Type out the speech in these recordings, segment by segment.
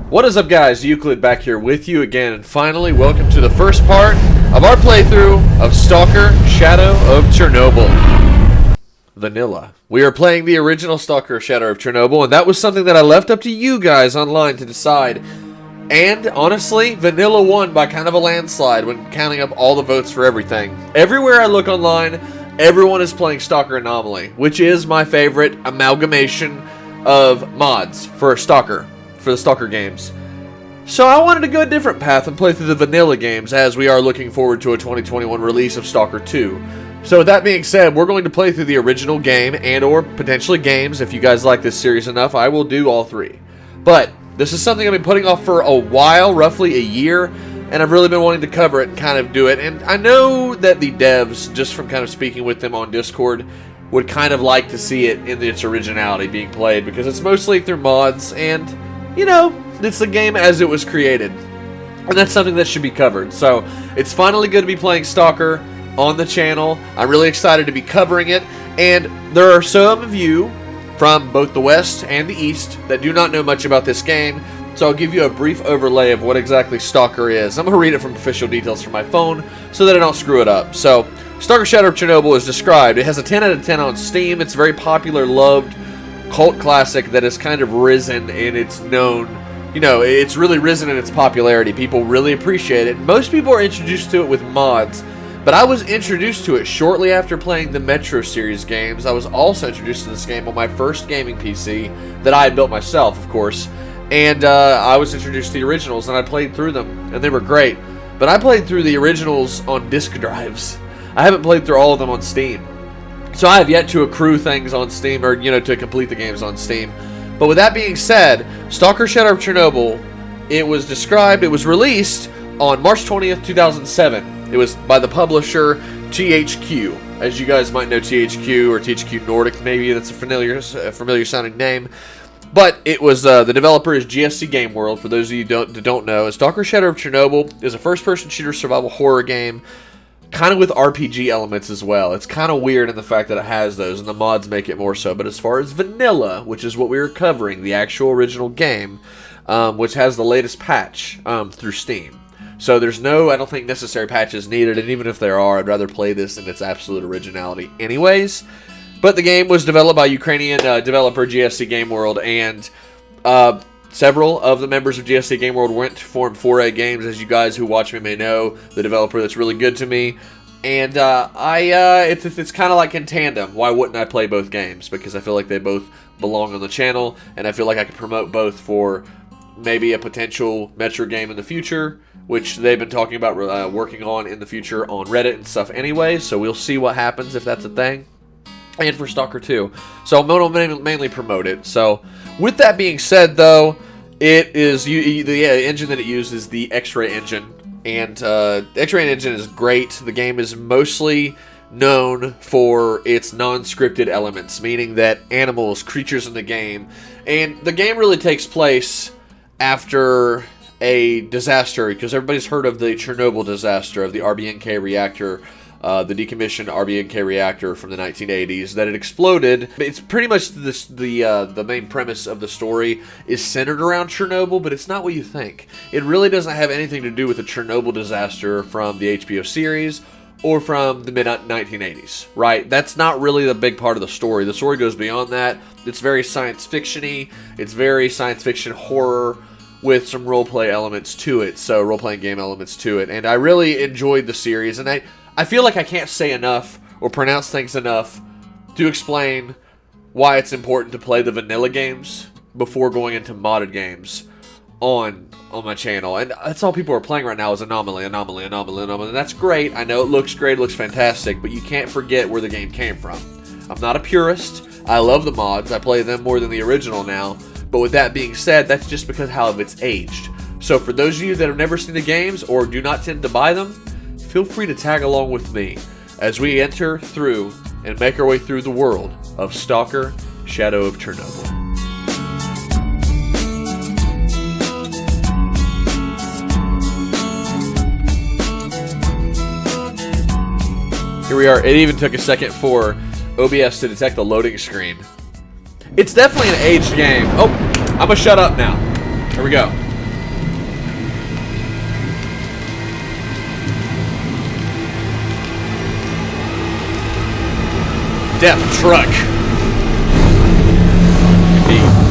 What is up, guys? Euclid back here with you again, and finally, welcome to the first part of our playthrough of Stalker Shadow of Chernobyl Vanilla. We are playing the original Stalker Shadow of Chernobyl, and that was something that I left up to you guys online to decide. And honestly, Vanilla won by kind of a landslide when counting up all the votes for everything. Everywhere I look online, everyone is playing Stalker Anomaly, which is my favorite amalgamation of mods for Stalker. For the Stalker games. So I wanted to go a different path and play through the vanilla games, as we are looking forward to a 2021 release of Stalker 2. So with that being said, we're going to play through the original game and or potentially games. If you guys like this series enough, I will do all three. But this is something I've been putting off for a while, roughly a year, and I've really been wanting to cover it and kind of do it. And I know that the devs, just from kind of speaking with them on Discord, would kind of like to see it in its originality being played, because it's mostly through mods and, you know, it's the game as it was created. And that's something that should be covered. So, it's finally good to be playing Stalker on the channel. I'm really excited to be covering it. And there are some of you from both the West and the East that do not know much about this game. So I'll give you a brief overlay of what exactly Stalker is. I'm going to read it from official details from my phone so that I don't screw it up. So, Stalker Shadow of Chernobyl is described. It has a 10 out of 10 on Steam. It's very popular, loved cult classic that has kind of risen in its known, you know, it's really risen in its popularity. People really appreciate it. Most people are introduced to it with mods, but I was introduced to it shortly after playing the Metro series games. I was also introduced to this game on my first gaming PC that I had built myself, of course, and I was introduced to the originals, and I played through them, and they were great. But I played through the originals on disk drives. I haven't played through all of them on Steam. So I have yet to accrue things on Steam, or, you know, to complete the games on Steam. But with that being said, Stalker Shadow of Chernobyl, it was released on March 20th, 2007. It was by the publisher THQ. As you guys might know, THQ or THQ Nordic, maybe that's a familiar sounding name. But it was, the developer is GSC Game World, for those of you that don't know. Stalker Shadow of Chernobyl is a first-person shooter survival horror game, kind of with RPG elements as well. It's kind of weird in the fact that it has those, and the mods make it more so. But as far as vanilla, which is what we were covering, the actual original game, which has the latest patch through Steam. So there's no, I don't think, necessary patches needed, and even if there are, I'd rather play this in its absolute originality anyways. But the game was developed by Ukrainian developer GSC Game World, and several of the members of GSC Game World went to form 4A Games, as you guys who watch me may know, the developer that's really good to me. And it's kind of like in tandem. Why wouldn't I play both games? Because I feel like they both belong on the channel, and I feel like I could promote both for maybe a potential Metro game in the future, which they've been talking about working on in the future on Reddit and stuff anyway, so we'll see what happens if that's a thing. And for Stalker 2. So I'm going to mainly promote it. So with that being said, though, it is the engine that it uses, the X-Ray engine, and the X-Ray engine is great. The game is mostly known for its non-scripted elements, meaning that animals, creatures in the game, and the game really takes place after a disaster, because everybody's heard of the Chernobyl disaster of the RBNK reactor. The decommissioned RBNK reactor from the 1980s, that it exploded. It's pretty much the main premise of the story is centered around Chernobyl, but it's not what you think. It really doesn't have anything to do with the Chernobyl disaster from the HBO series or from the mid-1980s, right? That's not really the big part of the story. The story goes beyond that. It's very science fiction-y. It's very science fiction horror with some roleplay elements to it, so role-playing game elements to it. And I really enjoyed the series, and I feel like I can't say enough or pronounce things enough to explain why it's important to play the vanilla games before going into modded games on my channel. And that's all people are playing right now is Anomaly. And that's great. I know it looks great, it looks fantastic, but you can't forget where the game came from. I'm not a purist. I love the mods. I play them more than the original now. But with that being said, that's just because how it's aged. So for those of you that have never seen the games or do not tend to buy them, feel free to tag along with me as we enter through and make our way through the world of Stalker Shadow of Chernobyl. Here we are. It even took a second for OBS to detect the loading screen. It's definitely an aged game. Oh, I'm gonna shut up now. Here we go. Death truck. Indeed.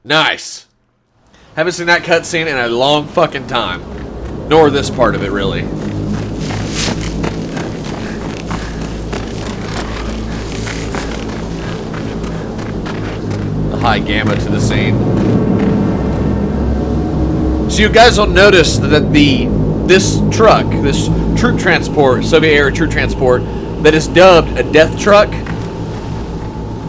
Nice. Haven't seen that cutscene in a long fucking time. Nor this part of it, really. The high gamma to the scene. So you guys will notice that this truck, this troop transport, Soviet-era troop transport, that is dubbed a death truck,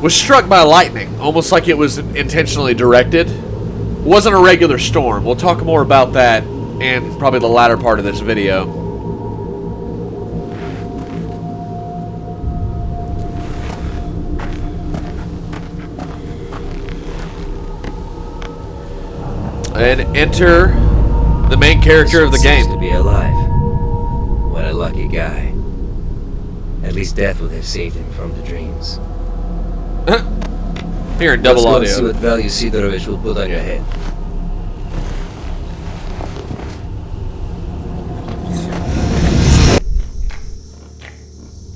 was struck by lightning, almost like it was intentionally directed. It wasn't a regular storm. We'll talk more about that in probably the latter part of this video. And enter the main character of the game. To be alive. What a lucky guy. At least death would have saved him from the dreams. Here in double audio. Let's see what value Sadorovich will put on your head.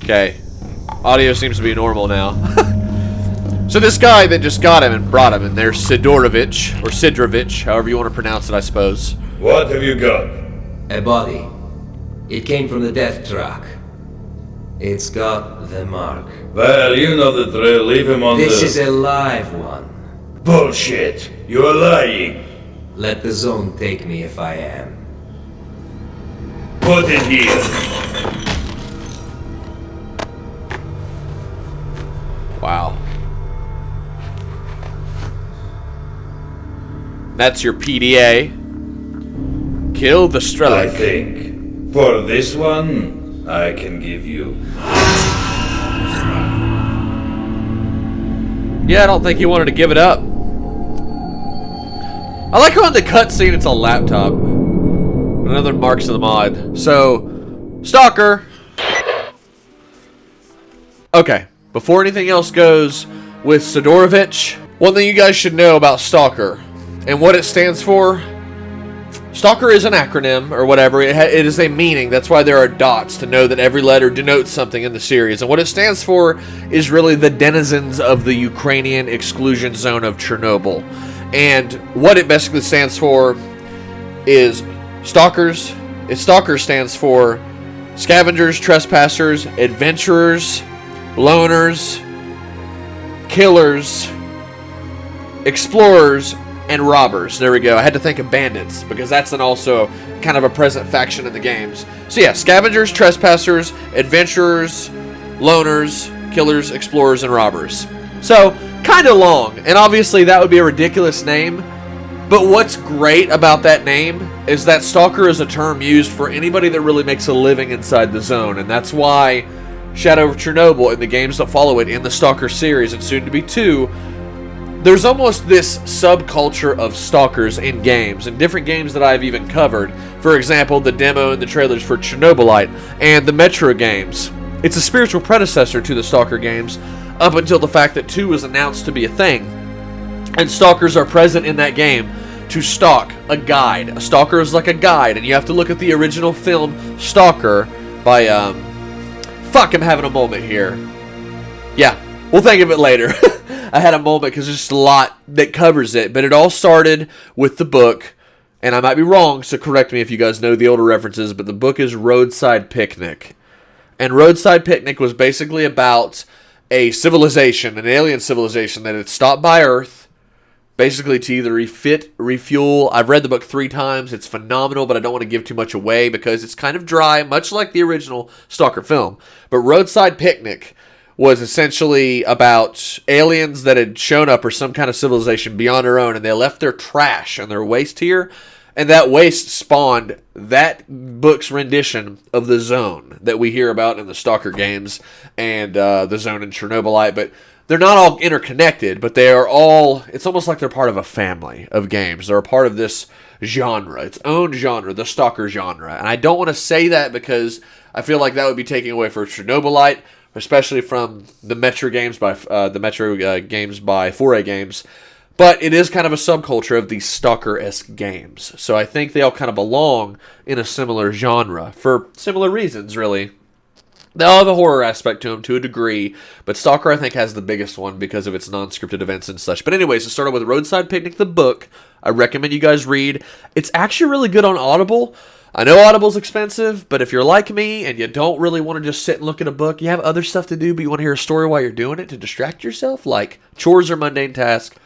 Okay. Audio seems to be normal now. So this guy that just got him and brought him, and there's Sadorovich, or Sidrovich, however you want to pronounce it, I suppose. What have you got? A body. It came from the death truck. It's got the mark. Well, you know the drill. Leave him on This is a live one. Bullshit. You're lying. Let the zone take me if I am. Put it here. Wow. That's your PDA. Kill the I Strelok. think for this one, I can give you. Yeah, I don't think he wanted to give it up. I like how in the cutscene it's a laptop. Another marks of the mod. So, Stalker. Okay, before anything else goes with Sadorovich, one thing you guys should know about Stalker and what it stands for. Stalker is an acronym or whatever. It is a meaning. That's why there are dots to know that every letter denotes something in the series. And what it stands for is really the denizens of the Ukrainian exclusion zone of Chernobyl. And what it basically stands for is Stalkers. Stalker stands for scavengers, trespassers, adventurers, loners, killers, explorers, and robbers. There we go. I had to think of bandits because that's also kind of a present faction in the games. So yeah, scavengers, trespassers, adventurers, loners, killers, explorers, and robbers. So kind of long, and obviously that would be a ridiculous name. But what's great about that name is that Stalker is a term used for anybody that really makes a living inside the zone, and that's why Shadow of Chernobyl and the games that follow it in the Stalker series, and soon to be 2, there's almost this subculture of stalkers in games, and different games that I've even covered. For example, the demo and the trailers for Chernobyl and the Metro games. It's a spiritual predecessor to the Stalker games, up until the fact that 2 was announced to be a thing. And stalkers are present in that game to stalk a guide. A stalker is like a guide, and you have to look at the original film Stalker by, fuck, I'm having a moment here. Yeah, we'll think of it later. I had a moment because there's just a lot that covers it, but it all started with the book, and I might be wrong, so correct me if you guys know the older references, but the book is Roadside Picnic. And Roadside Picnic was basically about a civilization, an alien civilization that had stopped by Earth, basically to either refit, refuel. I've read the book 3 times. It's phenomenal, but I don't want to give too much away because it's kind of dry, much like the original Stalker film. But Roadside Picnic was essentially about aliens that had shown up or some kind of civilization beyond our own, and they left their trash and their waste here, And that waste spawned that book's rendition of the Zone that we hear about in the Stalker games and the Zone in Chernobyl. But they're not all interconnected, but they are all, it's almost like they're part of a family of games. They're a part of this genre, its own genre, the Stalker genre. And I don't want to say that because I feel like that would be taking away from Chernobyl, especially from the Metro games by 4A Games. But it is kind of a subculture of these Stalker-esque games. So I think they all kind of belong in a similar genre for similar reasons, really. They all have a horror aspect to them to a degree, but Stalker, I think, has the biggest one because of its non-scripted events and such. But anyways, it started with Roadside Picnic, the book. I recommend you guys read. It's actually really good on Audible. I know Audible's expensive, but if you're like me and you don't really want to just sit and look at a book, you have other stuff to do, but you want to hear a story while you're doing it to distract yourself, like chores or mundane tasks,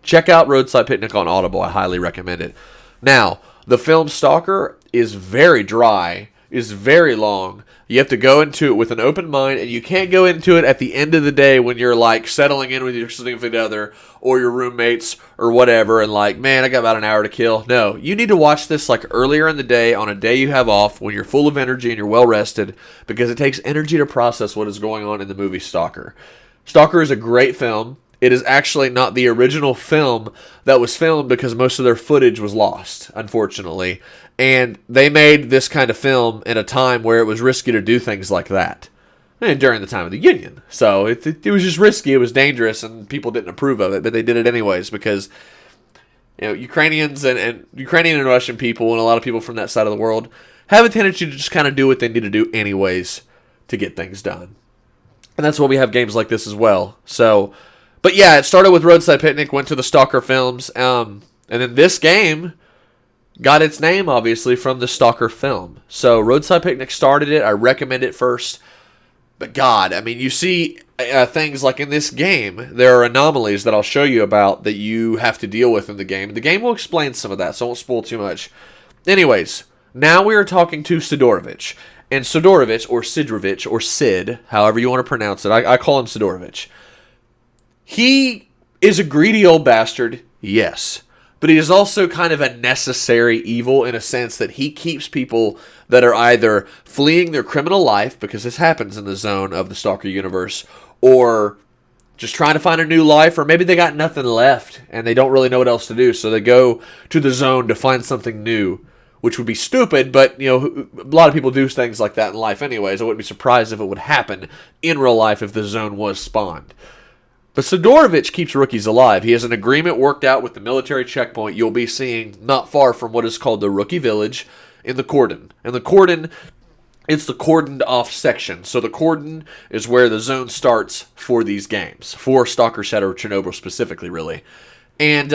check out Roadside Picnic on Audible. I highly recommend it. Now, the film Stalker is very dry, is very long. You have to go into it with an open mind, and you can't go into it at the end of the day when you're like settling in with your significant other or your roommates or whatever and like, man, I got about an hour to kill. No, you need to watch this like earlier in the day on a day you have off when you're full of energy and you're well rested because it takes energy to process what is going on in the movie Stalker. Stalker is a great film. It is actually not the original film that was filmed because most of their footage was lost, unfortunately. And they made this kind of film in a time where it was risky to do things like that. And during the time of the Union. So it was just risky, it was dangerous, and people didn't approve of it. But they did it anyways because Ukrainians and Ukrainian and Russian people and a lot of people from that side of the world have a tendency to just kind of do what they need to do anyways to get things done. And that's why we have games like this as well. So... But yeah, it started with Roadside Picnic, went to the Stalker films, and then this game got its name, obviously, from the Stalker film. So Roadside Picnic started it. I recommend it first. But God, I mean, you see things like in this game, there are anomalies that I'll show you about that you have to deal with in the game. The game will explain some of that, so I won't spoil too much. Anyways, now we are talking to Sadorovich. And Sadorovich, or Sidrovich, or Sid, however you want to pronounce it, I call him Sadorovich. He is a greedy old bastard, yes. But he is also kind of a necessary evil in a sense that he keeps people that are either fleeing their criminal life, because this happens in the Zone of the Stalker universe, or just trying to find a new life, or maybe they got nothing left and they don't really know what else to do, so they go to the Zone to find something new, which would be stupid, but a lot of people do things like that in life anyways. I wouldn't be surprised if it would happen in real life if the Zone was spawned. But Sadorovich keeps rookies alive. He has an agreement worked out with the military checkpoint you'll be seeing not far from what is called the Rookie Village in the Cordon. And the Cordon, it's the cordoned off section. So the Cordon is where the Zone starts for these games. For Stalker, Shadow, Chernobyl specifically, really. And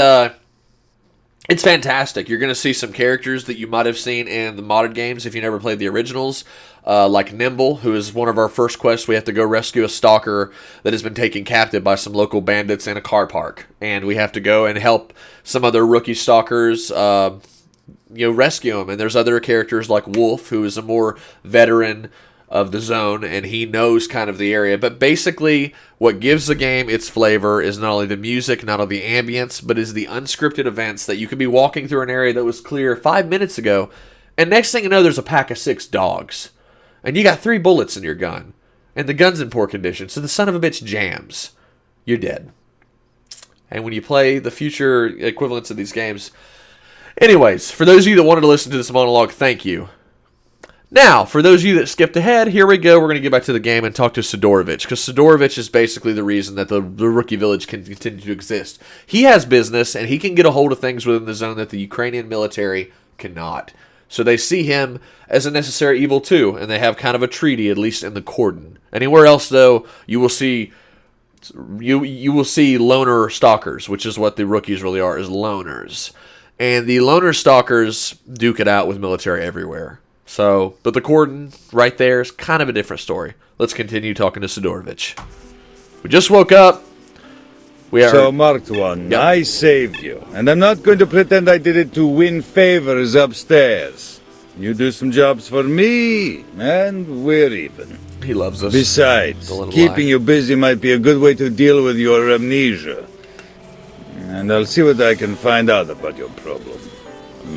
it's fantastic. You're going to see some characters that you might have seen in the modded games if you never played the originals. Like Nimble, who is one of our first quests. We have to go rescue a stalker that has been taken captive by some local bandits in a car park. And we have to go and help some other rookie stalkers, rescue them. And there's other characters like Wolf, who is a more veteran of the Zone, and he knows kind of the area. But basically, what gives the game its flavor is not only the music, not only the ambience, but is the unscripted events that you could be walking through an area that was clear 5 minutes ago, and next thing you know, there's a pack of 6 dogs. And you got 3 bullets in your gun. And the gun's in poor condition, so the son of a bitch jams. You're dead. And when you play the future equivalents of these games... Anyways, for those of you that wanted to listen to this monologue, thank you. Now, for those of you that skipped ahead, here we go. We're going to get back to the game and talk to Sadorovich, because Sadorovich is basically the reason that the Rookie Village can continue to exist. He has business, and he can get a hold of things within the Zone that the Ukrainian military cannot. So they see him as a necessary evil too, and they have kind of a treaty, at least in the Cordon. Anywhere else, though, you will see loner stalkers, which is what the rookies really are, is loners. And the loner stalkers duke it out with military everywhere. So, but the Cordon right there is kind of a different story. Let's continue talking to Sadorovich. We just woke up. So, Marked One, Yep. I saved you, and I'm not going to pretend I did it to win favors upstairs. You do some jobs for me, and we're even. He loves us. Besides, keeping you busy might be a good way to deal with your amnesia. And I'll see what I can find out about your problem.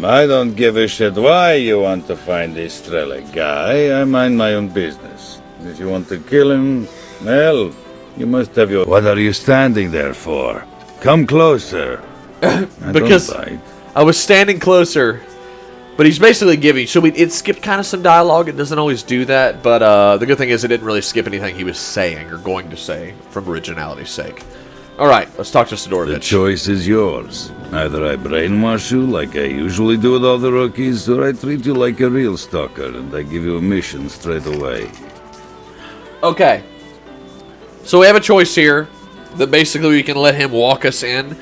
I don't give a shit why you want to find this Strelok guy. I mind my own business. If you want to kill him, well, you must have your... What are you standing there for? Come closer. Because I was standing closer, but he's basically giving... So it skipped kind of some dialogue. It doesn't always do that, but the good thing is it didn't really skip anything he was saying or going to say from originality's sake. All right, let's talk to Sadorovich. The choice is yours. Either I brainwash you like I usually do with all the rookies, or I treat you like a real stalker and I give you a mission straight away. Okay. So we have a choice here that basically we can let him walk us in.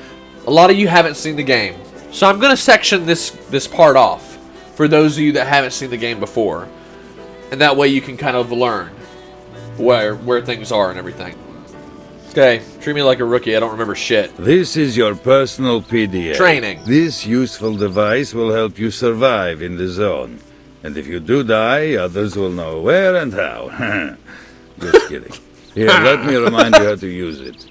A lot of you haven't seen the game. So I'm going to section this part off for those of you that haven't seen the game before. And that way you can kind of learn where things are and everything. Okay, treat me like a rookie. I don't remember shit. This is your personal PDA. Training. This useful device will help you survive in the zone. And if you do die, others will know where and how. Just kidding. Here, let me remind you how to use it.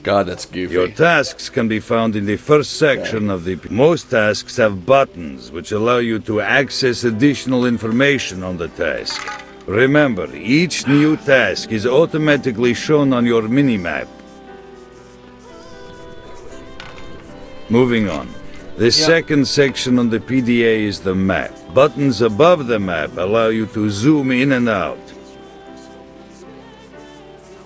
God, that's goofy. Your tasks can be found in the first section of the... Most tasks have buttons, which allow you to access additional information on the task. Remember, each new task is automatically shown on your minimap. Moving on. The second section on the PDA is the map. Buttons above the map allow you to zoom in and out.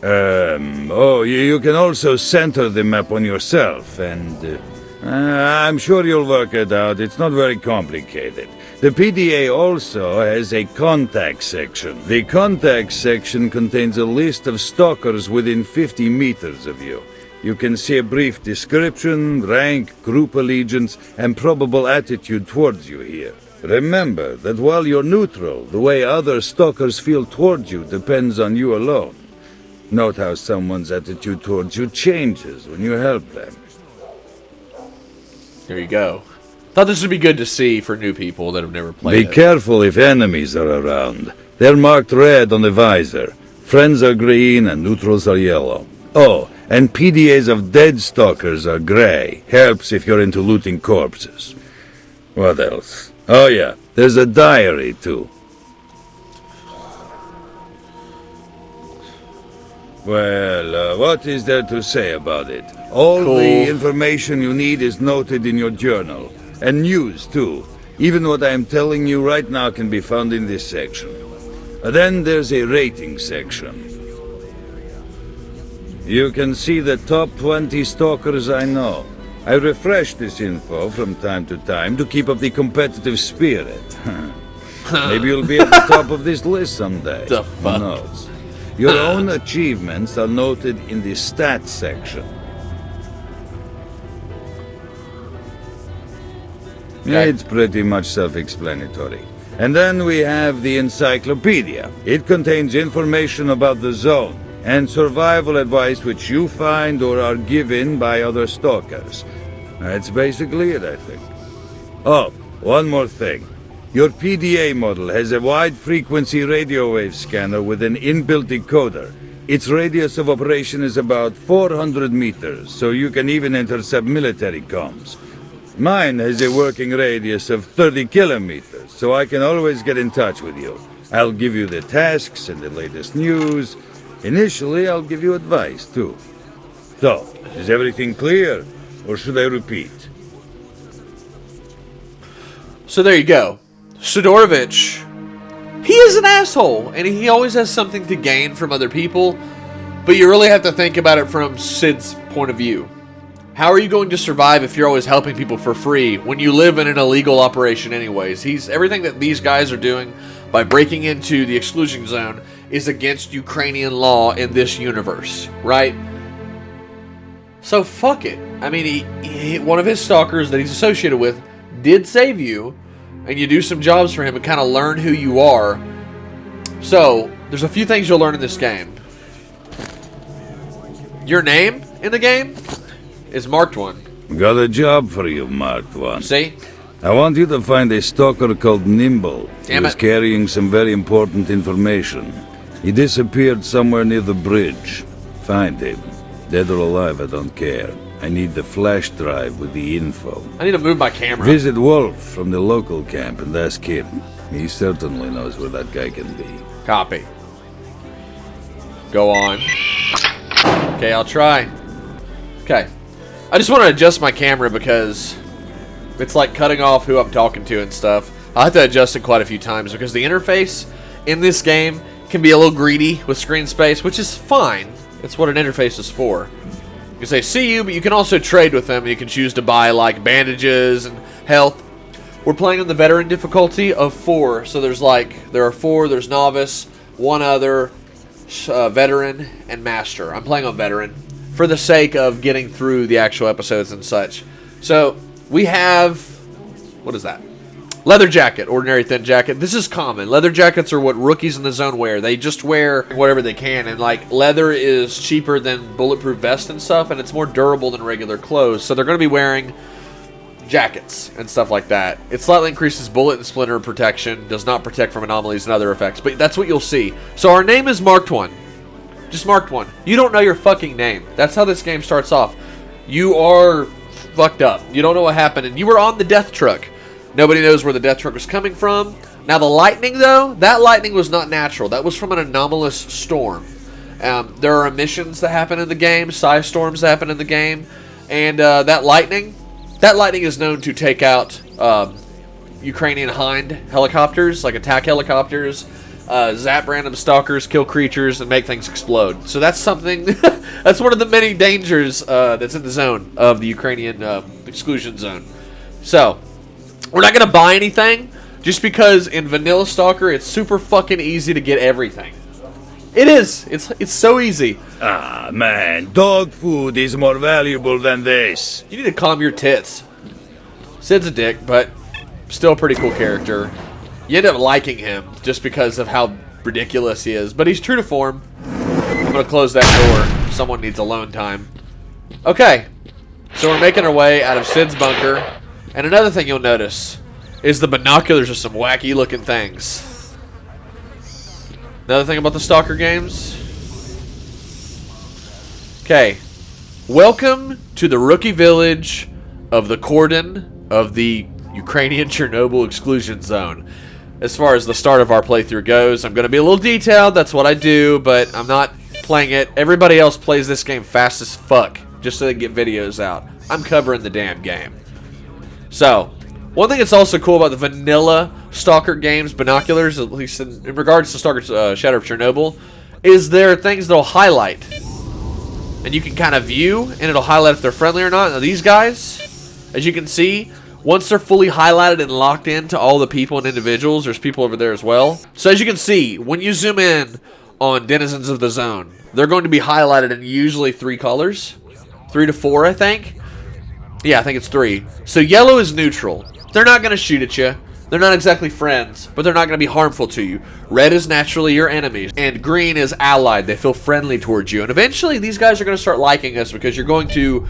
You can also center the map on yourself, and I'm sure you'll work it out. It's not very complicated. The PDA also has a contact section. The contact section contains a list of stalkers within 50 meters of you. You can see a brief description, rank, group allegiance, and probable attitude towards you here. Remember that while you're neutral, the way other stalkers feel towards you depends on you alone. Note how someone's attitude towards you changes when you help them. There you go. Thought this would be good to see for new people that have never played Be careful if enemies are around. They're marked red on the visor. Friends are green and neutrals are yellow. Oh, and PDAs of dead stalkers are gray. Helps if you're into looting corpses. What else? Oh yeah, there's a diary too. Well, what is there to say about it? All the information you need is noted in your journal. And news, too. Even what I am telling you right now can be found in this section. Then there's a rating section. You can see the top 20 stalkers I know. I refresh this info from time to time to keep up the competitive spirit. Maybe you'll be at the top of this list someday. The fuck? Who knows? Your own achievements are noted in the stats section. Okay. It's pretty much self-explanatory. And then we have the encyclopedia. It contains information about the zone and survival advice which you find or are given by other stalkers. That's basically it, I think. Oh, one more thing. Your PDA model has a wide-frequency radio wave scanner with an inbuilt decoder. Its radius of operation is about 400 meters, so you can even intercept military comms. Mine has a working radius of 30 kilometers, so I can always get in touch with you. I'll give you the tasks and the latest news. Initially, I'll give you advice, too. So, is everything clear, or should I repeat? So there you go. Sadorovich, he is an asshole, and he always has something to gain from other people, but you really have to think about it from Sid's point of view. How are you going to survive if you're always helping people for free when you live in an illegal operation anyways? Everything that these guys are doing by breaking into the exclusion zone is against Ukrainian law in this universe, right? So fuck it. I mean, one of his stalkers that he's associated with did save you, and you do some jobs for him and kind of learn who you are. So, there's a few things you'll learn in this game. Your name in the game is Marked One. Got a job for you, Marked One. See? I want you to find a stalker called Nimble. Damn He was it. carrying some very important information. He disappeared somewhere near the bridge. Find him. Dead or alive, I don't care. I need the flash drive with the info. I need to move my camera. Visit Wolf from the local camp and ask him. He certainly knows where that guy can be. Copy. Go on. Okay, I'll try. Okay. I just want to adjust my camera because it's like cutting off who I'm talking to and stuff. I'll have to adjust it quite a few times because the interface in this game can be a little greedy with screen space, which is fine. It's what an interface is for. You can say see you, but you can also trade with them. You can choose to buy like bandages and health. We're playing on the veteran difficulty of 4. So there are 4, there's novice, one other, veteran, and master. I'm playing on veteran for the sake of getting through the actual episodes and such. So we have, what is that? Leather jacket, ordinary thin jacket. This is common. Leather jackets are what rookies in the zone wear. They just wear whatever they can, and like leather is cheaper than bulletproof vest and stuff, and it's more durable than regular clothes. So they're going to be wearing jackets and stuff like that. It slightly increases bullet and splinter protection, does not protect from anomalies and other effects, but that's what you'll see. So our name is Marked One. Just Marked One. You don't know your fucking name. That's how this game starts off. You are fucked up. You don't know what happened, and you were on the death truck. Nobody knows where the death truck was coming from. Now the lightning, though, that lightning was not natural. That was from an anomalous storm. There are emissions that happen in the game, size storms that happen in the game, and that lightning is known to take out Ukrainian Hind helicopters, like attack helicopters, zap random stalkers, kill creatures, and make things explode. So that's something, that's one of the many dangers that's in the zone of the Ukrainian exclusion zone. So, we're not going to buy anything, just because in vanilla Stalker, it's super fucking easy to get everything. It is. It's so easy. Ah, man, dog food is more valuable than this. You need to calm your tits. Sid's a dick, but still a pretty cool character. You end up liking him just because of how ridiculous he is, but he's true to form. I'm going to close that door. Someone needs alone time. Okay, so we're making our way out of Sid's bunker. And another thing you'll notice is the binoculars are some wacky looking things. Another thing about the Stalker games. Okay. Welcome to the rookie village of the Cordon of the Ukrainian Chernobyl Exclusion Zone. As far as the start of our playthrough goes, I'm going to be a little detailed. That's what I do, but I'm not playing it. Everybody else plays this game fast as fuck just so they can get videos out. I'm covering the damn game. So, one thing that's also cool about the vanilla Stalker games, binoculars, at least in regards to Stalker Shadow of Chernobyl, is there are things that'll highlight. And you can kind of view, and it'll highlight if they're friendly or not. Now these guys, as you can see, once they're fully highlighted and locked into all the people and individuals, there's people over there as well. So as you can see, when you zoom in on denizens of the zone, they're going to be highlighted in usually 3 colors. 3 to 4, I think. Yeah, I think it's 3. So yellow is neutral. They're not going to shoot at you. They're not exactly friends, but they're not going to be harmful to you. Red is naturally your enemy, and green is allied. They feel friendly towards you. And eventually, these guys are going to start liking us because we're going to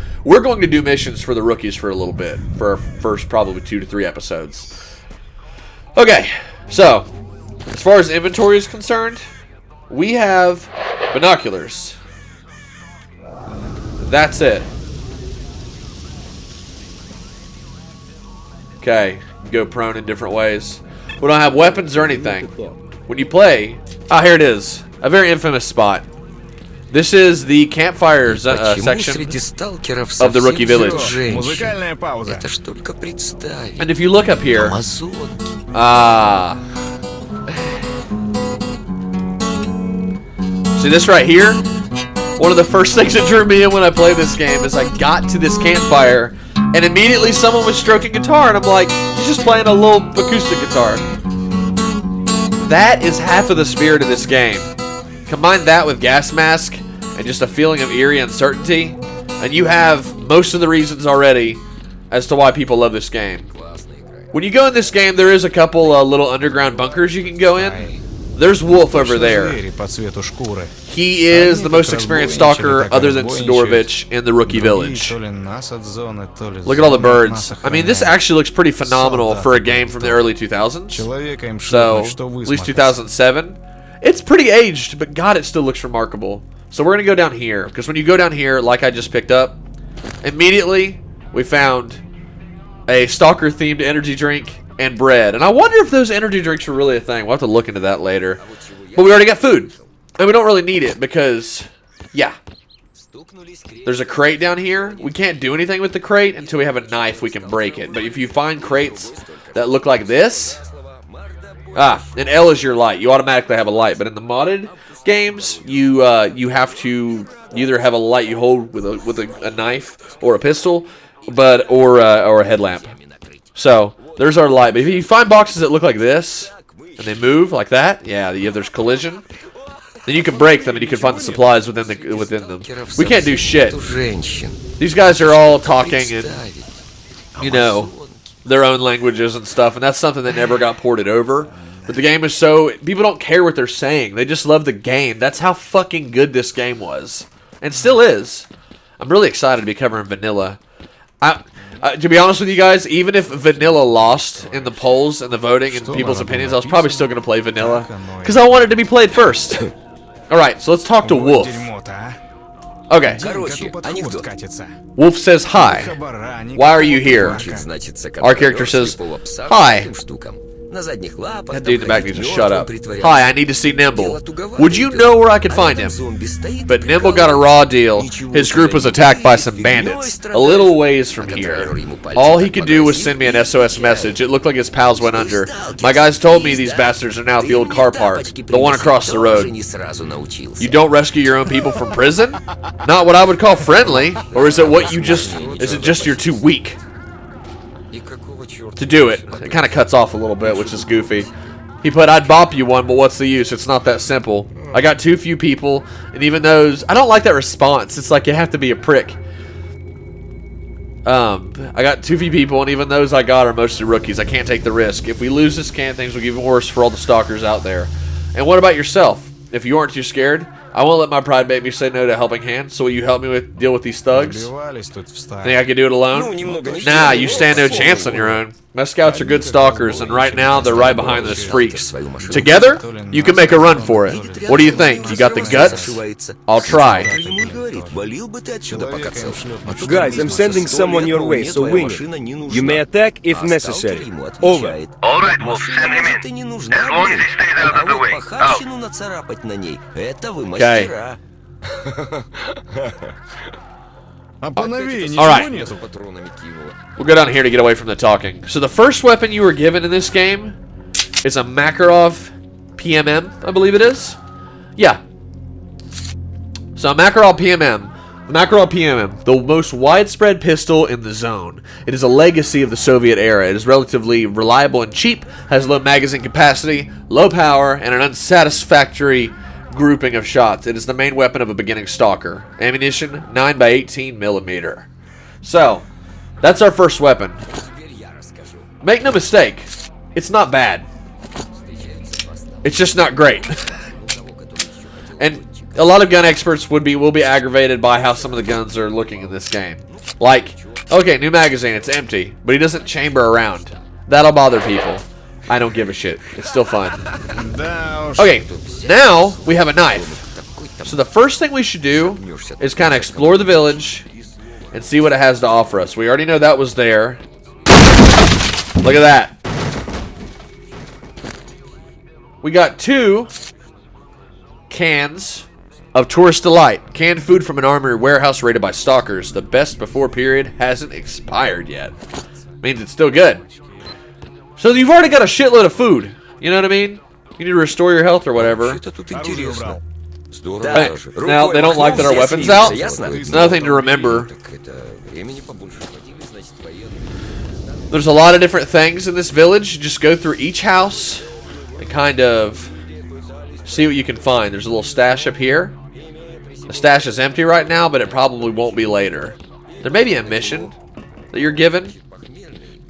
do missions for the rookies for a little bit, for our first probably 2 to 3 episodes. Okay, so as far as inventory is concerned, we have binoculars. That's it. Okay, you go prone in different ways. We don't have weapons or anything. When you play... Ah, here it is. A very infamous spot. This is the campfire section of the rookie village. And if you look up here... See this right here? One of the first things that drew me in when I played this game is I got to this campfire and immediately someone was stroking guitar and I'm like, he's just playing a little acoustic guitar. That is half of the spirit of this game. Combine that with gas mask and just a feeling of eerie uncertainty, and you have most of the reasons already as to why people love this game. When you go in this game, there is a couple little underground bunkers you can go in. There's Wolf over there. He is the most experienced stalker other than Sadorovich in the rookie village. Look at all the birds. I mean, this actually looks pretty phenomenal for a game from the early 2000s. So, at least 2007. It's pretty aged, but God, it still looks remarkable. So we're going to go down here, because when you go down here, like I just picked up, Immediately, we found a Stalker-themed energy drink and bread. And I wonder if those energy drinks were really a thing. We'll have to look into that later. But we already got food. And we don't really need it because, yeah. There's a crate down here. We can't do anything with the crate until we have a knife we can break it. But if you find crates that look like this... and L is your light. You automatically have a light. But in the modded games, you have to either have a light you hold with a knife or a pistol, or a headlamp. So there's our light. But if you find boxes that look like this and they move like that, yeah, there's collision. Then you can break them and you can find the supplies within them. We can't do shit. These guys are all talking in, you know, their own languages and stuff, and that's something that never got ported over. But the game is so... People don't care what they're saying. They just love the game. That's how fucking good this game was. And still is. I'm really excited to be covering vanilla. To be honest with you guys, even if vanilla lost in the polls and the voting and people's opinions, I was probably still going to play vanilla. Because I wanted to be played first. Alright, so let's talk to Wolf. Okay. Wolf says hi. Why are you here? Our character says, hi. That dude in the back needs to shut up. Hi, I need to see Nimble. Would you know where I could find him? But Nimble got a raw deal. His group was attacked by some bandits, a little ways from here. All he could do was send me an SOS message. It looked like his pals went under. My guys told me these bastards are now at the old car park, the one across the road. You don't rescue your own people from prison? Not what I would call friendly. Or is it just you're too weak to do it? It kind of cuts off a little bit, which is goofy. He put, I'd bop you one, but what's the use? It's not that simple. I got too few people, and even those... I don't like that response. It's like you have to be a prick. I got too few people, and even those I got are mostly rookies. I can't take the risk. If we lose this camp, things will get even worse for all the stalkers out there. And what about yourself? If you aren't too scared, I won't let my pride make me say no to a helping hand. So will you help me deal with these thugs? Think I can do it alone? Nah, you stand no chance on your own. My scouts are good stalkers, and right now they're right behind those freaks. Together, you can make a run for it. What do you think? You got the guts? I'll try. Guys, I'm sending someone your way, so wing it. You may attack if necessary. Over. Alright, Wolf, send him in. As long as he stays out of the way. Okay. Alright. We'll go down here to get away from the talking. So the first weapon you were given in this game is a Makarov PMM, I believe it is. Yeah. So a Makarov PMM. The Makarov PMM, the most widespread pistol in the zone. It is a legacy of the Soviet era. It is relatively reliable and cheap, has low magazine capacity, low power, and an unsatisfactory grouping of shots. It is the main weapon of a beginning stalker. Ammunition, 9x18mm. So, that's our first weapon. Make no mistake, it's not bad. It's just not great. And a lot of gun experts will be aggravated by how some of the guns are looking in this game. Like, okay, new magazine, it's empty, but he doesn't chamber around. That'll bother people. I don't give a shit. It's still fun. Okay, now we have a knife. So the first thing we should do is kind of explore the village and see what it has to offer us. We already know that was there. Look at that. We got 2 cans of Tourist Delight. Canned food from an armory warehouse raided by stalkers. The best before period hasn't expired yet. Means it's still good. So you've already got a shitload of food. You know what I mean? You need to restore your health or whatever. Now, they don't like that our weapon's out. It's another thing to remember. There's a lot of different things in this village. Just go through each house and kind of see what you can find. There's a little stash up here. The stash is empty right now, but it probably won't be later. There may be a mission that you're given.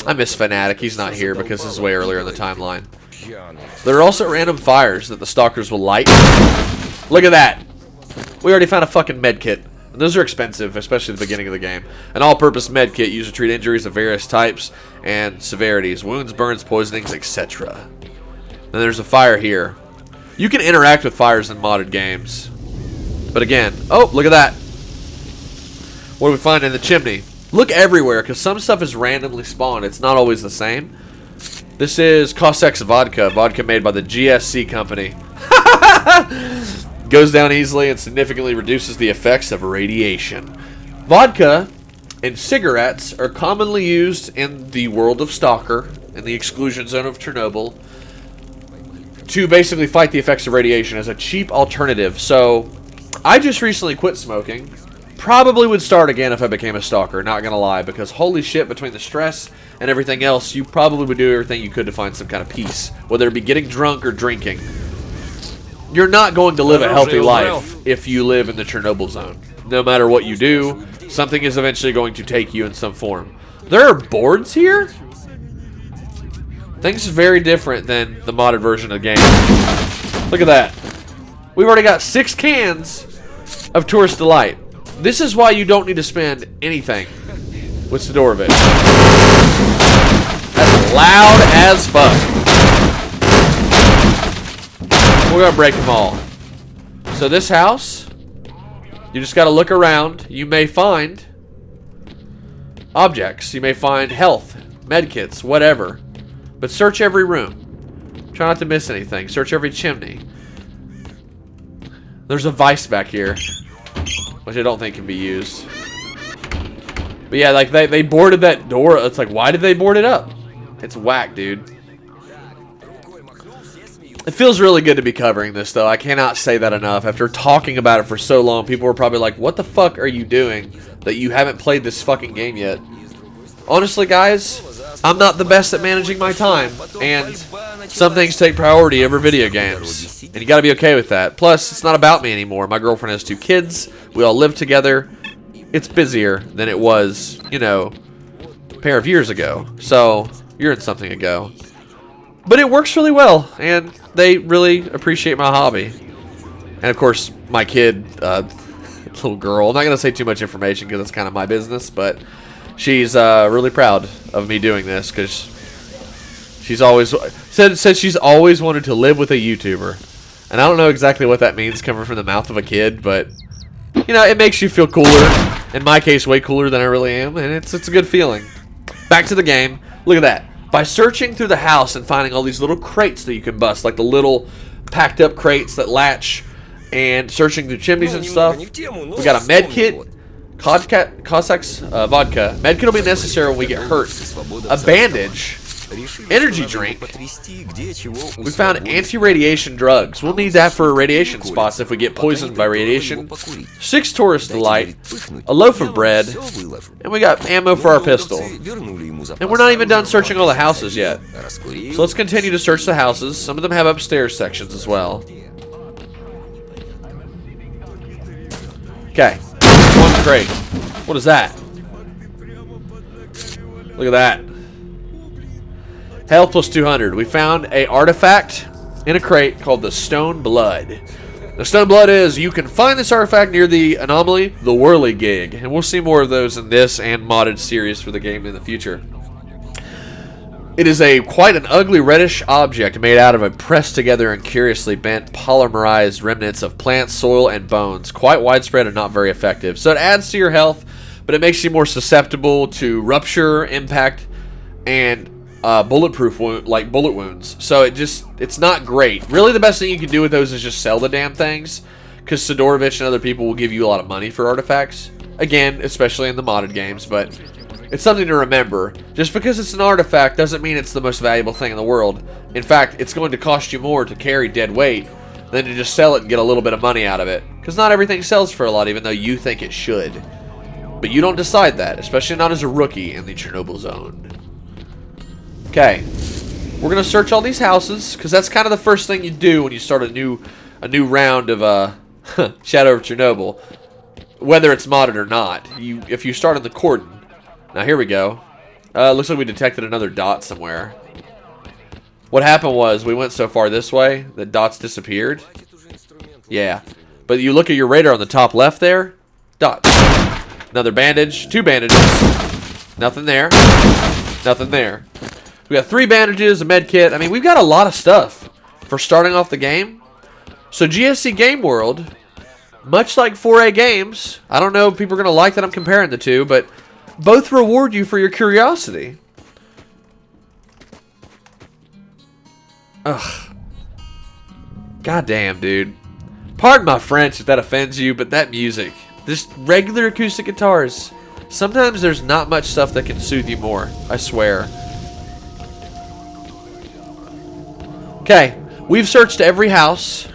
I miss Fanatic. He's not here because this is way earlier in the timeline. There are also random fires that the stalkers will light. Look at that. We already found a fucking med kit. And those are expensive, especially at the beginning of the game. An all-purpose med kit used to treat injuries of various types and severities. Wounds, burns, poisonings, etc. Then there's a fire here. You can interact with fires in modded games. But again, oh, look at that. What do we find in the chimney? Look everywhere, because some stuff is randomly spawned. It's not always the same. This is Cossacks vodka. Vodka made by the GSC company. Goes down easily and significantly reduces the effects of radiation. Vodka and cigarettes are commonly used in the world of Stalker, in the exclusion zone of Chernobyl, to basically fight the effects of radiation as a cheap alternative. So, I just recently quit smoking. Probably would start again if I became a stalker, not gonna lie, because holy shit, between the stress and everything else, you probably would do everything you could to find some kind of peace, whether it be getting drunk or drinking. You're not going to live a healthy life if you live in the Chernobyl zone. No matter what you do, something is eventually going to take you in some form. There are boards here? Things are very different than the modded version of the game. Look at that. We've already got 6 cans of Tourist Delight. This is why you don't need to spend anything with Sadorovich. That's loud as fuck. We're gonna break them all. So this house, you just gotta look around. You may find objects. You may find health, medkits, whatever. But search every room. Try not to miss anything. Search every chimney. There's a vice back here, which I don't think can be used. But yeah, like they boarded that door. It's like, why did they board it up? It's whack, dude. It feels really good to be covering this, though. I cannot say that enough. After talking about it for so long, people were probably like, what the fuck are you doing that you haven't played this fucking game yet? Honestly, guys, I'm not the best at managing my time, and some things take priority over video games, and you gotta be okay with that. Plus, it's not about me anymore. My girlfriend has 2 kids. We all live together. It's busier than it was, you know, a pair of years ago. So, you're in something ago. But it works really well, and they really appreciate my hobby. And of course, my kid, little girl, I'm not going to say too much information because it's kind of my business, but she's really proud of me doing this because she's always said she's always wanted to live with a YouTuber. And I don't know exactly what that means coming from the mouth of a kid, but you know, it makes you feel cooler. In my case, way cooler than I really am, and it's a good feeling. Back to the game. Look at that. By searching through the house and finding all these little crates that you can bust, like the little packed up crates that latch, and searching through chimneys and stuff. We got a med kit, Cossacks vodka. Med kit will be necessary when we get hurt. A bandage, energy drink. We found anti-radiation drugs. We'll need that for radiation spots if we get poisoned by radiation. 6 Tourist Delight, a loaf of bread, and we got ammo for our pistol. And we're not even done searching all the houses yet. So let's continue to search the houses. Some of them have upstairs sections as well. Okay. 1 crate. What is that? Look at that. Health plus 200. We found a artifact in a crate called the Stone Blood. The Stone Blood is, you can find this artifact near the Anomaly, the Whirligig. And we'll see more of those in this and modded series for the game in the future. It is quite an ugly reddish object made out of a pressed together and curiously bent polymerized remnants of plants, soil, and bones. Quite widespread and not very effective. So it adds to your health, but it makes you more susceptible to rupture, impact, and bulletproof bullet wounds. So it's not great. Really, the best thing you can do with those is just sell the damn things, because Sadorovich and other people will give you a lot of money for artifacts. Again, especially in the modded games, but it's something to remember. Just because it's an artifact doesn't mean it's the most valuable thing in the world. In fact, it's going to cost you more to carry dead weight than to just sell it and get a little bit of money out of it. Because not everything sells for a lot, even though you think it should. But you don't decide that, especially not as a rookie in the Chernobyl zone. Okay, we're gonna search all these houses because that's kind of the first thing you do when you start a new round of Shadow of Chernobyl, whether it's modded or not. If you start in the Cordon. Now here we go. Looks like we detected another dot somewhere. What happened was we went so far this way that dots disappeared. Yeah, but you look at your radar on the top left there. Dot. Another bandage. 2 bandages. Nothing there. Nothing there. We got 3 bandages, a med kit. I mean, we've got a lot of stuff for starting off the game. So GSC Game World much like 4A games, I don't know if people are going to like that I'm comparing the two, but both reward you for your curiosity. Ugh. Goddamn, dude. Pardon my French if that offends you, but that music, just regular acoustic guitars, sometimes there's not much stuff that can soothe you more, I swear. Okay, we've searched every house.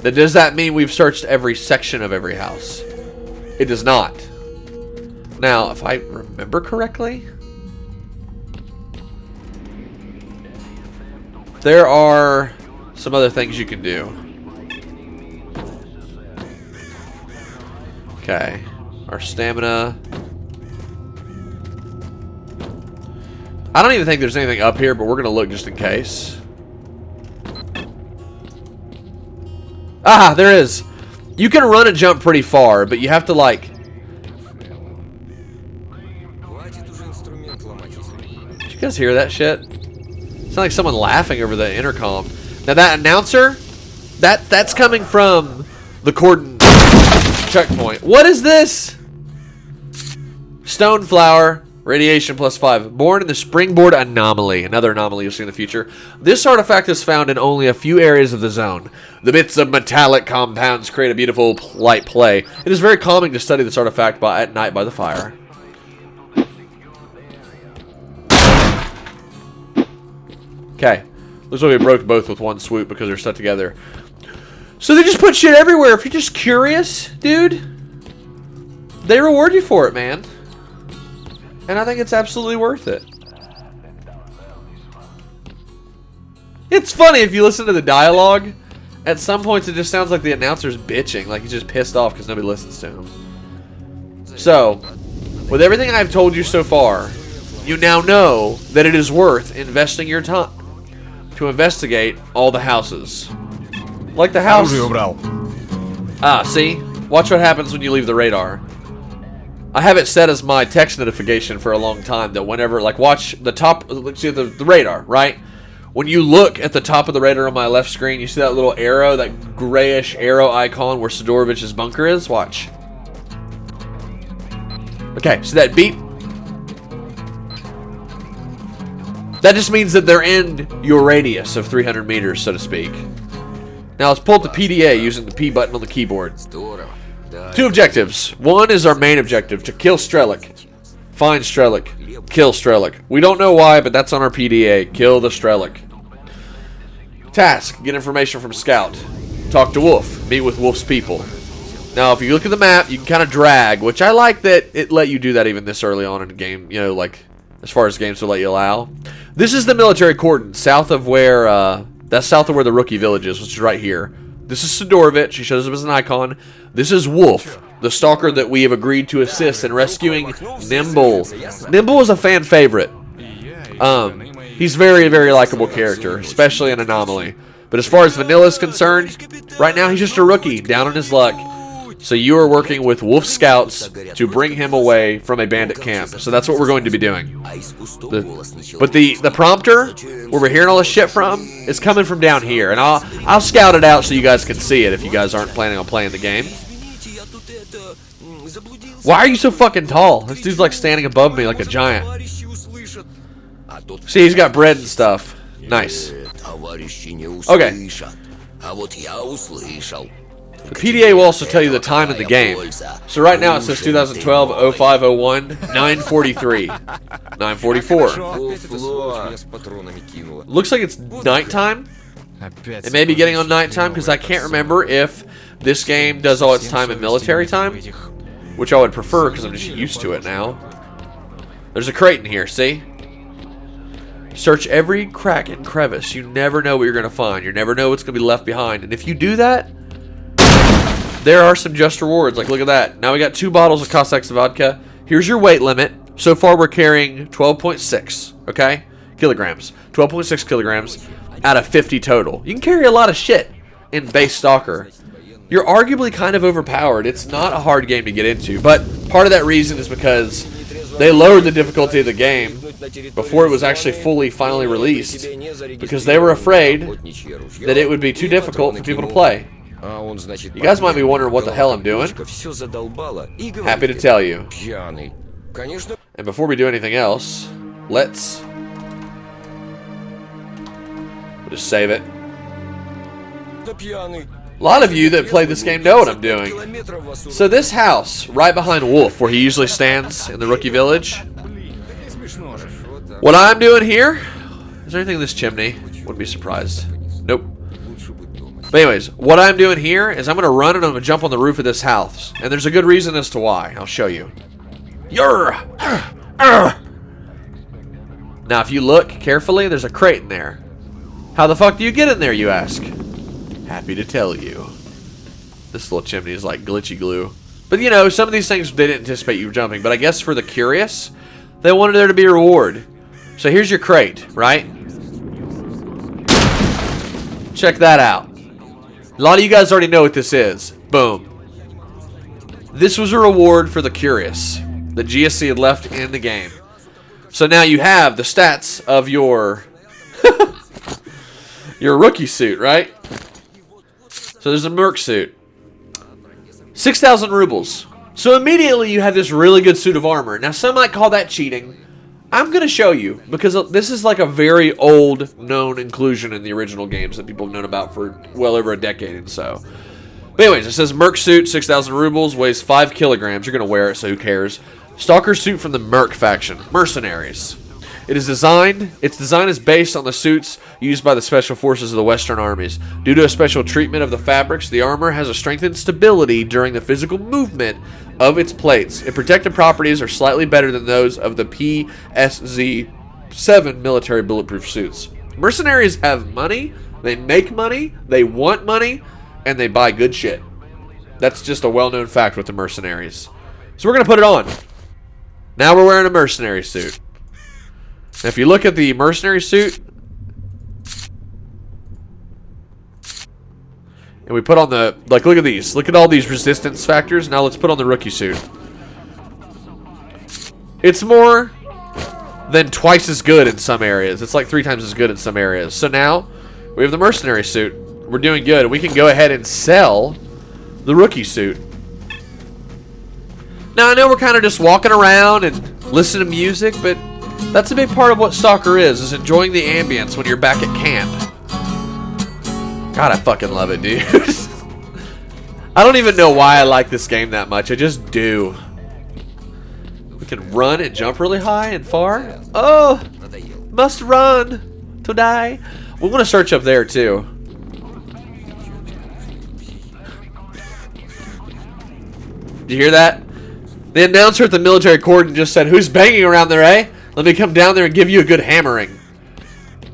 Does that mean we've searched every section of every house? It does not. Now, if I remember correctly, there are some other things you can do. Okay, our stamina. I don't even think there's anything up here, but we're going to look just in case. Ah, there is. You can run and jump pretty far, but you have to like... Did you guys hear that shit? It's like someone laughing over the intercom. Now that announcer, that's coming from the Cordon checkpoint. What is this? Stone flower. Radiation +5. Born in the springboard anomaly. Another anomaly you'll see in the future. This artifact is found in only a few areas of the zone. The bits of metallic compounds create a beautiful light play. It is very calming to study this artifact at night by the fire. Okay. Looks like we broke both with one swoop because they're stuck together. So they just put shit everywhere. If you're just curious, dude, they reward you for it, man. And I think it's absolutely worth it. It's funny if you listen to the dialogue. At some points, it just sounds like the announcer's bitching. Like he's just pissed off because nobody listens to him. So, with everything I've told you so far, you now know that it is worth investing your time to investigate all the houses. Like the house... Ah, see? Watch what happens when you leave the radar. I have it set as my text notification for a long time that whenever, like, watch the top, let's see the radar, right? When you look at the top of the radar on my left screen, you see that little arrow, that grayish arrow icon where Sadorovich's bunker is? Watch. Okay, so that beep. That just means that they're in your radius of 300 meters, so to speak. Now let's pull up the PDA using the P button on the keyboard. Two objectives. One is our main objective, to kill S.T.A.L.K.E.R. Find S.T.A.L.K.E.R. Kill S.T.A.L.K.E.R. We don't know why, but that's on our PDA. Kill the S.T.A.L.K.E.R. Task. Get information from Scout. Talk to Wolf. Meet with Wolf's people. Now, if you look at the map, you can kind of drag, which I like that it let you do that even this early on in the game. You know, like, as far as games will let you allow. This is the military cordon, south of where, that's south of where the rookie village is, which is right here. This is Sadorovich. He shows up as an icon. This is Wolf, the stalker that we have agreed to assist in rescuing Nimble. Nimble is a fan favorite. He's very, very likable character, especially in Anomaly. But as far as Vanilla is concerned, right now he's just a rookie, down on his luck. So you are working with Wolf Scouts to bring him away from a bandit camp. So that's what we're going to be doing. But the prompter, where we're hearing all this shit from, is coming from down here. And I'll scout it out so you guys can see it if you guys aren't planning on playing the game. Why are you so fucking tall? This dude's like standing above me like a giant. See, he's got bread and stuff. Nice. Okay. The PDA will also tell you the time in the game. So right now it says 2012 0501 943 944. Looks like it's nighttime. It may be getting on nighttime because I can't remember if this game does all its time in military time, which I would prefer because I'm just used to it now. There's a crate in here, see? Search every crack and crevice. You never know what you're going to find. You never know what's going to be left behind. And if you do that, there are some just rewards. Like, look at that. Now we got 2 bottles of Cossacks vodka. Here's your weight limit. So far, we're carrying 12.6, okay? Kilograms. 12.6 kilograms out of 50 total. You can carry a lot of shit in base Stalker. You're arguably kind of overpowered. It's not a hard game to get into. But part of that reason is because they lowered the difficulty of the game before it was actually finally released. Because they were afraid that it would be too difficult for people to play. You guys might be wondering what the hell I'm doing. Happy to tell you. And before we do anything else, let's we'll just save it. A lot of you that play this game know what I'm doing. So this house, right behind Wolf, where he usually stands in the rookie village, what I'm doing here, is there anything in this chimney? Wouldn't be surprised. Nope. But anyways, what I'm doing here is I'm going to run and I'm going to jump on the roof of this house. And there's a good reason as to why. I'll show you. Now, if you look carefully, there's a crate in there. How the fuck do you get in there, you ask? Happy to tell you. This little chimney is like glitchy glue. But you know, some of these things they didn't anticipate you jumping. But I guess for the curious, they wanted there to be a reward. So here's your crate, right? Check that out. A lot of you guys already know what this is. Boom. This was a reward for the curious that GSC had left in the game. So now you have the stats of your your rookie suit, right? So there's a merc suit. 6,000 rubles. So immediately you have this really good suit of armor. Now some might call that cheating. I'm going to show you because this is like a very old known inclusion in the original games that people have known about for well over a decade and so. But anyways, it says Merc suit, 6,000 rubles, weighs 5 kilograms. You're going to wear it, so who cares? Stalker suit from the Merc faction. Mercenaries. Its design is based on the suits used by the special forces of the Western armies. Due to a special treatment of the fabrics, the armor has a strengthened stability during the physical movement of its plates. Its protective properties are slightly better than those of the PSZ-7 military bulletproof suits. Mercenaries have money, they make money, they want money, and they buy good shit. That's just a well-known fact with the mercenaries. So we're going to put it on. Now we're wearing a mercenary suit. Now if you look at the mercenary suit, and we put on the, like, look at these. Look at all these resistance factors. Now let's put on the rookie suit. It's more than twice as good in some areas. It's like 3 times as good in some areas. So now we have the mercenary suit. We're doing good. We can go ahead and sell the rookie suit. Now I know we're kind of just walking around and listening to music, but that's a big part of what S.T.A.L.K.E.R is enjoying the ambience when you're back at camp. God, I fucking love it, dude. I don't even know why I like this game that much. I just do. We can run and jump really high and far. Oh, must run to die. We want to search up there, too. Did you hear that? The announcer at the military cordon just said, "Who's banging around there, eh? Let me come down there and give you a good hammering."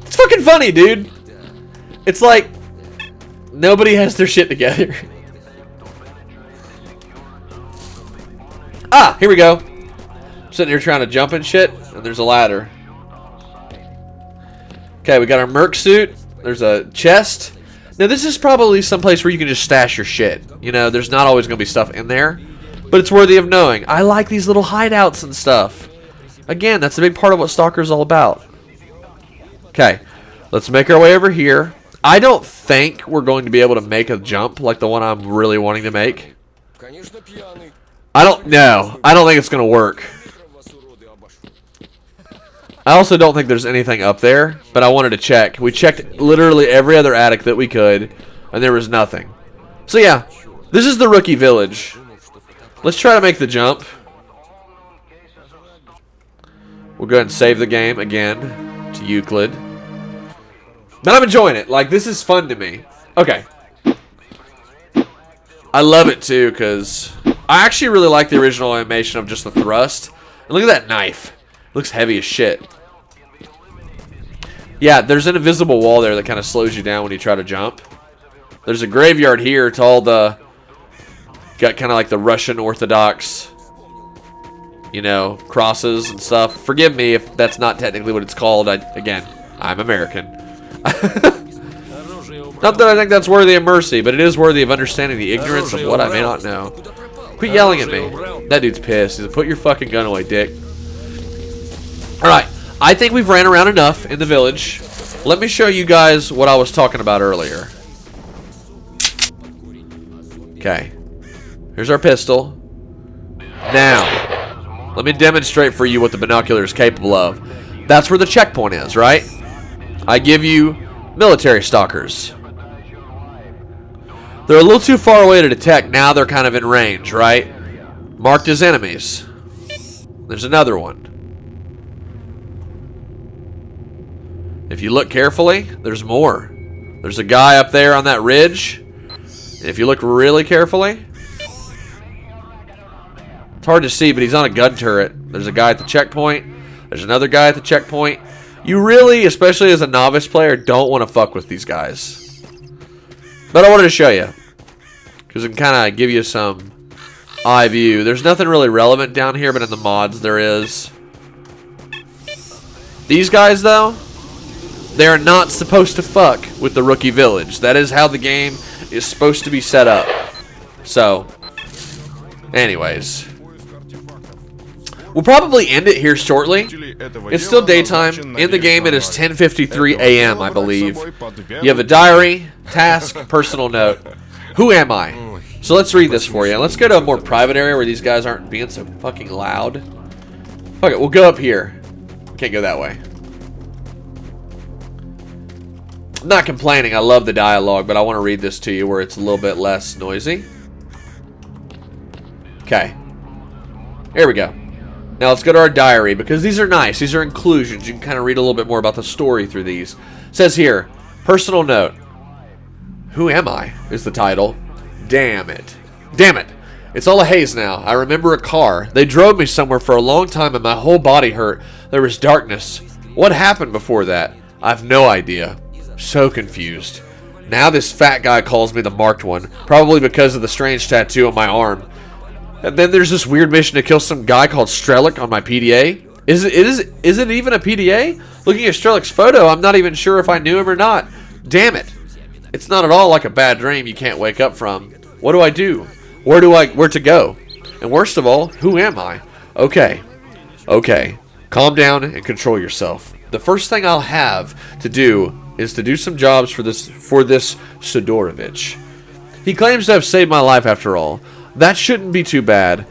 It's fucking funny, dude. It's like nobody has their shit together. Ah, here we go. I'm sitting here trying to jump and shit, and there's a ladder. Okay, we got our merc suit. There's a chest. Now, this is probably someplace where you can just stash your shit. You know, there's not always going to be stuff in there, but it's worthy of knowing. I like these little hideouts and stuff. Again, that's a big part of what S.T.A.L.K.E.R is all about. Okay, let's make our way over here. I don't think we're going to be able to make a jump like the one I'm really wanting to make. I don't know. I don't think it's going to work. I also don't think there's anything up there, but I wanted to check. We checked literally every other attic that we could, and there was nothing. So yeah, this is the rookie village. Let's try to make the jump. We'll go ahead and save the game again to Euclid. But I'm enjoying it. Like, this is fun to me. Okay. I love it, too, because I actually really like the original animation of just the thrust. And look at that knife. It looks heavy as shit. Yeah, there's an invisible wall there that kind of slows you down when you try to jump. There's a graveyard here to all the... Got kind of like the Russian Orthodox, you know, crosses and stuff. Forgive me if that's not technically what it's called. Again, I'm American. Not that I think that's worthy of mercy, but it is worthy of understanding the ignorance of what I may not know. Quit yelling at me. That dude's pissed. He's like, "Put your fucking gun away, dick." Alright, I think we've ran around enough in the village. Let me show you guys what I was talking about earlier. Okay. Here's our pistol. Now, let me demonstrate for you what the binocular is capable of. That's where the checkpoint is, right? I give you military stalkers. They're a little too far away to detect. Now they're kind of in range, right? Marked as enemies. There's another one. If you look carefully, there's more. There's a guy up there on that ridge. And if you look really carefully, it's hard to see, but he's on a gun turret. There's a guy at the checkpoint. There's another guy at the checkpoint. You really, especially as a novice player, don't want to fuck with these guys. But I wanted to show you, because it can kind of give you some eye view. There's nothing really relevant down here, but in the mods there is. These guys, though, they are not supposed to fuck with the rookie village. That is how the game is supposed to be set up. So, anyways, we'll probably end it here shortly. It's still daytime. In the game, it is 10:53 a.m., I believe. You have a diary, task, personal note. Who am I? So let's read this for you. Let's go to a more private area where these guys aren't being so fucking loud. Okay, we'll go up here. Can't go that way. I'm not complaining. I love the dialogue, but I want to read this to you where it's a little bit less noisy. Okay. Here we go. Now let's go to our diary, because these are nice. These are inclusions. You can kind of read a little bit more about the story through these. It says here, personal note. Who am I? Is the title. Damn it. Damn it. It's all a haze now. I remember a car. They drove me somewhere for a long time and my whole body hurt. There was darkness. What happened before that? I've no idea. So confused. Now this fat guy calls me the marked one, probably because of the strange tattoo on my arm. And then there's this weird mission to kill some guy called S.T.A.L.K.E.R on my PDA. Is it even a PDA? Looking at S.T.A.L.K.E.R's photo, I'm not even sure if I knew him or not. Damn it. It's not at all like a bad dream you can't wake up from. What do I do? Where to go? And worst of all, who am I? Okay. Calm down and control yourself. The first thing I'll have to do is to do some jobs for this Sadorovich. He claims to have saved my life after all. That shouldn't be too bad.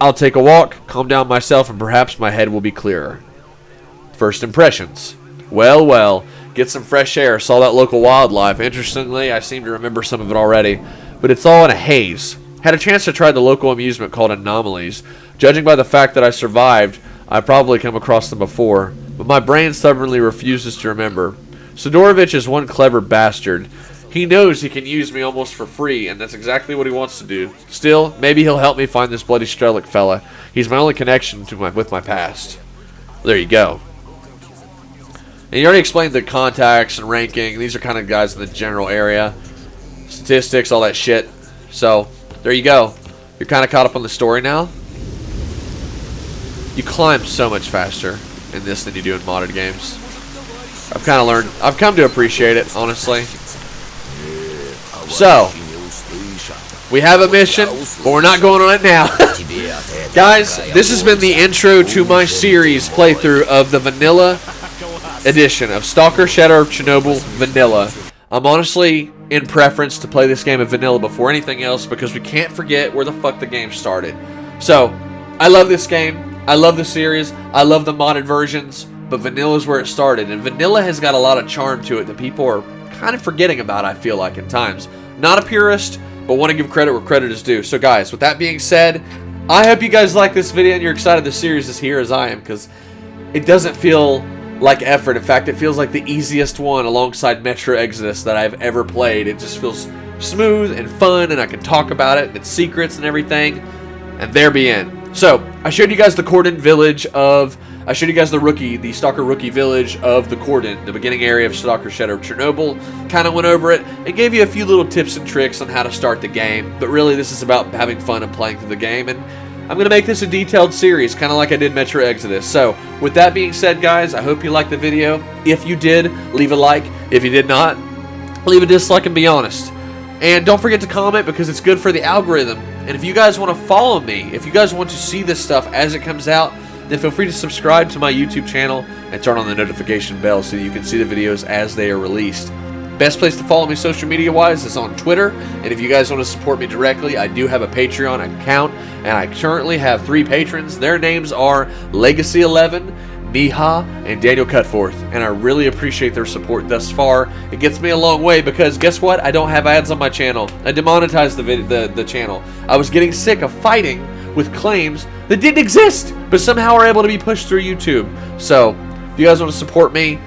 I'll take a walk, calm down myself, and perhaps my head will be clearer. First impressions. Well, get some fresh air, saw that local wildlife. Interestingly, I seem to remember some of it already, but it's all in a haze. Had a chance to try the local amusement called Anomalies. Judging by the fact that I survived, I've probably come across them before, but my brain stubbornly refuses to remember. Sadorovich is one clever bastard. He knows he can use me almost for free, and that's exactly what he wants to do. Still, maybe he'll help me find this bloody S.T.A.L.K.E.R fella. He's my only connection to with my past. There you go. And you already explained the contacts and ranking. These are kind of guys in the general area. Statistics, all that shit. So, there you go. You're kind of caught up on the story now. You climb so much faster in this than you do in modded games. I've come to appreciate it, honestly. So, we have a mission, but we're not going on it now. Guys, this has been the intro to my series playthrough of the vanilla edition of S.T.A.L.K.E.R Shadow of Chernobyl Vanilla. I'm honestly in preference to play this game of vanilla before anything else, because we can't forget where the fuck the game started. So, I love this game. I love the series. I love the modded versions, but vanilla is where it started. And vanilla has got a lot of charm to it that people are kind of forgetting about, I feel like, at times. Not a purist, but want to give credit where credit is due. So guys, with that being said, I hope you guys like this video and you're excited the series is here as I am, because it doesn't feel like effort. In fact, it feels like the easiest one alongside Metro Exodus that I've ever played. It just feels smooth and fun, and I can talk about it and its secrets and everything. And there be end. So, I showed you guys the Cordon village of... I showed you guys the S.T.A.L.K.E.R rookie village of the Cordon, the beginning area of S.T.A.L.K.E.R Shadow of Chernobyl. Kind of went over it and gave you a few little tips and tricks on how to start the game. But really, this is about having fun and playing through the game. And I'm going to make this a detailed series, kind of like I did Metro Exodus. So, with that being said, guys, I hope you liked the video. If you did, leave a like. If you did not, leave a dislike and be honest. And don't forget to comment, because it's good for the algorithm. And if you guys want to follow me, if you guys want to see this stuff as it comes out, then feel free to subscribe to my YouTube channel and turn on the notification bell so that you can see the videos as they are released. Best place to follow me social media wise is on Twitter, and if you guys want to support me directly, I do have a Patreon account, and I currently have 3 patrons. Their names are Legacy11, Niha, and Daniel Cutthroats, and I really appreciate their support thus far. It gets me a long way because guess what? I don't have ads on my channel. I demonetized the channel. I was getting sick of fighting with claims that didn't exist, but somehow are able to be pushed through YouTube. So, if you guys want to support me,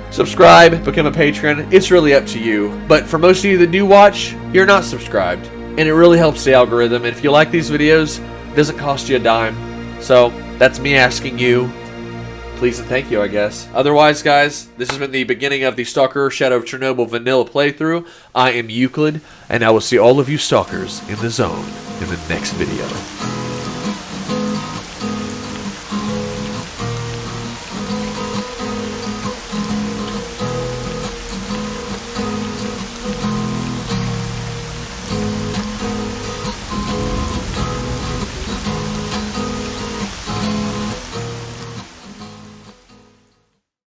subscribe, become a patron. It's really up to you. But for most of you that do watch, you're not subscribed, and it really helps the algorithm. And if you like these videos, it doesn't cost you a dime. So, that's me asking you. Please and thank you, I guess. Otherwise, guys, this has been the beginning of the Stalker Shadow of Chernobyl vanilla playthrough. I am Euclid, and I will see all of you stalkers in the zone in the next video.